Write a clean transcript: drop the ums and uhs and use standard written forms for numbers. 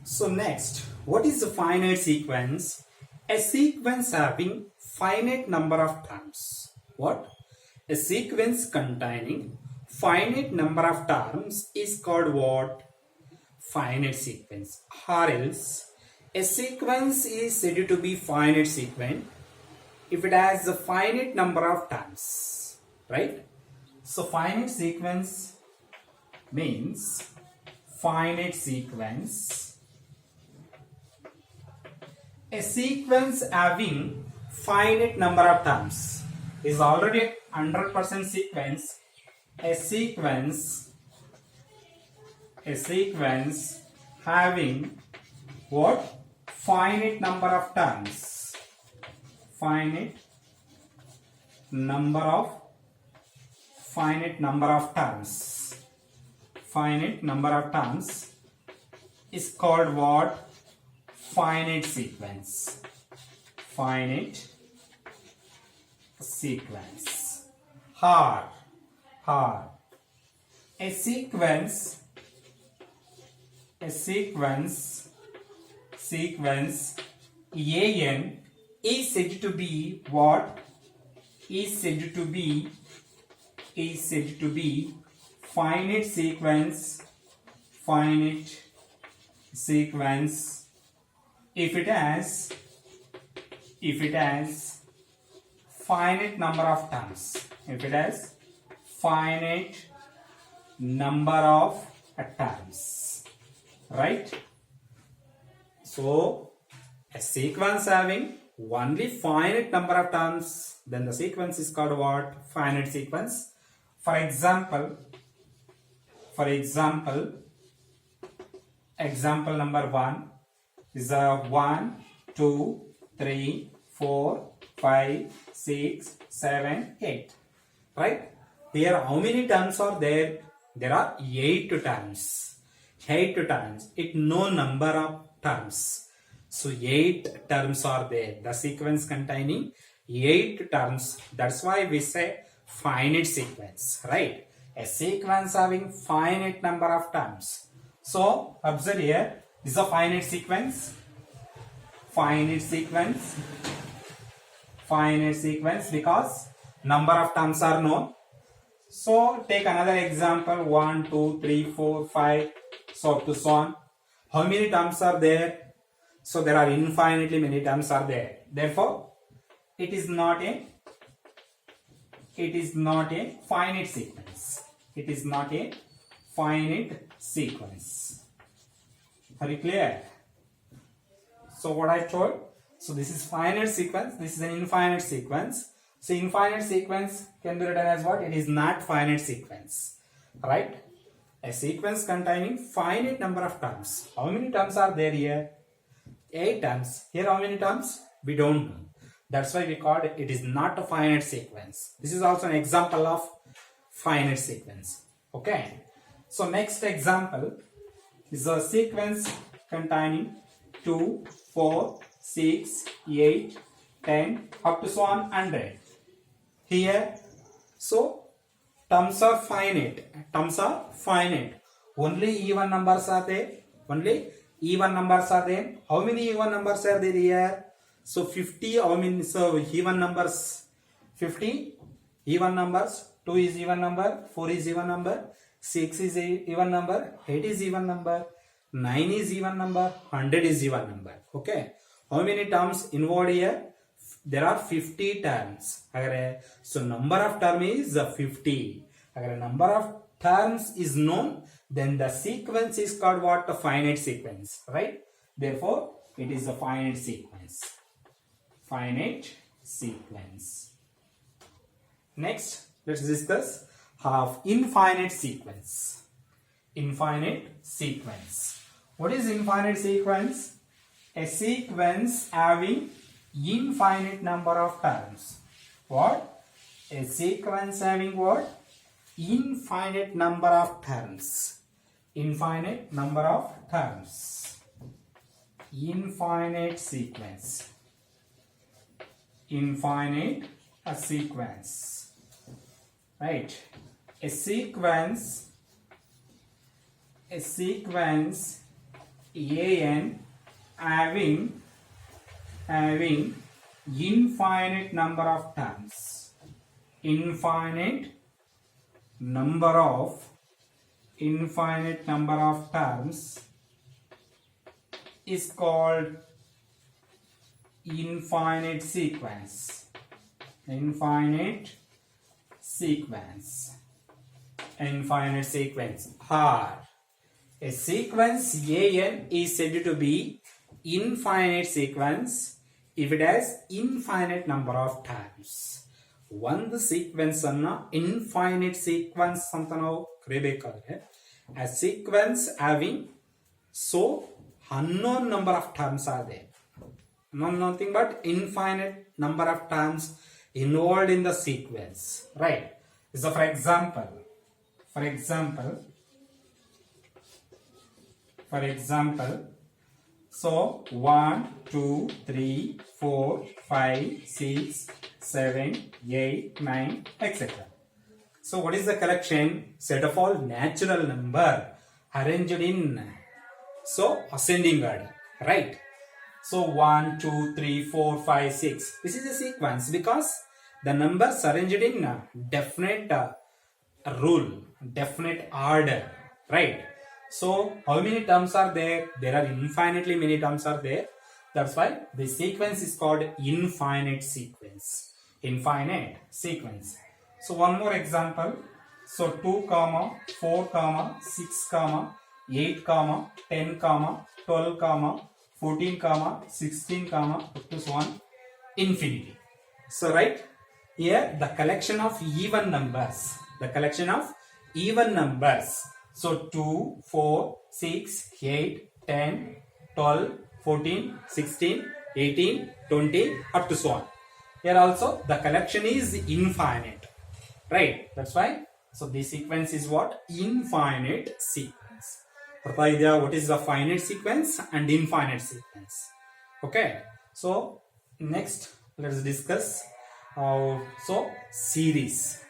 So next, what is a finite sequence? A sequence having finite number of terms. What? A sequence containing finite number of terms is called what? Finite sequence. Or else, a sequence is said to be finite sequence if it has a finite number of terms. Right? So finite sequence means finite sequence, a sequence having finite number of terms is already 100% sequence. A sequence having what? Finite number of terms. Finite number of terms. Finite number of terms is called what? Finite sequence. Finite sequence. Or a sequence AN is said to be what? Is said to be finite sequence if it has finite number of terms. If it has finite number of terms, right? So a sequence having only finite number of terms, then the sequence is called what? Finite sequence. For example number 1 is 1, 2, 3, 4, 5, 6, 7, 8. Right? Here how many terms are there? There are 8 terms. 8 terms. It no number of terms. So 8 terms are there. The sequence containing 8 terms. That's why we say finite sequence. Right? A sequence having finite number of terms. So observe here. This is a finite sequence. Finite sequence because number of terms are known. So take another example 1, 2, 3, 4, 5, so up to so on. How many terms are there? So there are infinitely many terms are there. Therefore, it is not a finite sequence. It is not a finite sequence. Are you clear? So what I told? So this is finite sequence. This is an infinite sequence. So infinite sequence can be written as what? It is not finite sequence. Right? A sequence containing finite number of terms. How many terms are there here? 8 terms. Here how many terms? We don't know. That's why we called it. It is not a finite sequence. This is also an example of finite sequence. Okay. So next example is a sequence containing 2, 4, 6, 8, 10 up to so on 100. Here, so terms are finite. Only even numbers are there. How many even numbers are there here? So 50. So even numbers 50 even numbers. 2 is even number. 4 is even number. 6 is even number. 8 is even number. 9 is even number. 100 is even number. Okay. How many terms involved here? There are 50 terms. So number of terms is 50. Number of terms is known, then the sequence is called what? A finite sequence. Right? Therefore, it is a finite sequence. Finite sequence. Next, let's discuss infinite sequence. Infinite sequence. What is infinite sequence? A sequence having infinite number of terms. What? A sequence having what? Infinite number of terms. Infinite number of terms. Infinite sequence. Infinite sequence. Right? A sequence an having infinite number of terms. Infinite number of terms is called infinite sequence. Infinite sequence. Or a sequence an is said to be infinite sequence if it has infinite number of terms. One sequence anna infinite sequence anta ನಾವು ಕರೆಯಬೇಕಾದ್ರೆ a sequence having so unknown number of terms are there. Nothing but infinite number of terms involved in the sequence, right? So for example, so 1 2 3 4 5 6 7 8 9 etc. So what is the collection? Set of all natural number arranged in so ascending order, right? So 1 2 3 4 5 6, this is a sequence because the numbers arranged in definite rule, definite order, right? So how many terms are there? There are infinitely many terms are there. That's why the sequence is called infinite sequence. Infinite sequence. So one more example. So 2 comma 4 comma 6 comma 8 comma 10 comma 12 comma 14 comma 16 comma up to so on infinity. So right here the collection of even numbers. The collection of even numbers. So 2, 4, 6, 8, 10, 12, 14, 16, 18, 20 up to so on. Here also the collection is infinite. Right? That's why. So this sequence is what? Infinite sequence. What is the finite sequence and infinite sequence? Okay. So next let's discuss so series.